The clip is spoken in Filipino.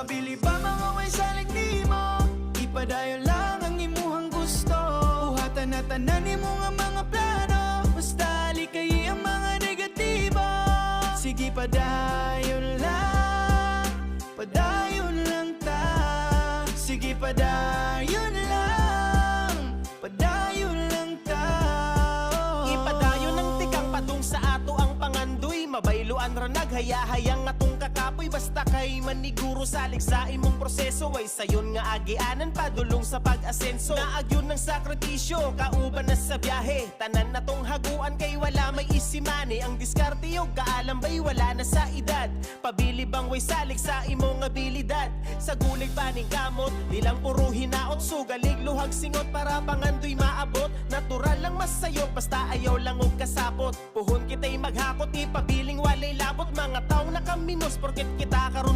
Mabili ba mga way salig nimo? Ipadayon lang ang imuhang gusto. Buhatan na tanan nimo nga mga plano. Basta likay ang mga negatibo. Sige padayon lang, padayon lang ta. Sige padayon lang, padayon lang ta. Ipadayon ng tikang padung sa ato ang pangandoy. Mabayloan ra naghayahayang atong kakapoy. Basta kay maniguro salig sa imong proseso. Ay sayon nga agianan padulong sa pag-asenso. Naagyon ng sakripisyo, kauban na sa biyahe. Tanan na tong haguan kay wala may isimani. Ang diskarte yung kaalambay wala na sa edad. Pabili bang way salig sa imong abilidad. Sa gulig paning kamot, ilang puro hinaot. Sugalig luhag singot para pangandoy maabot. Natural lang masayo, basta ayaw lang og kasapot. Puhon kita'y maghakot, ipabiling walay labot. Mga taong nakaminos, porket kita karon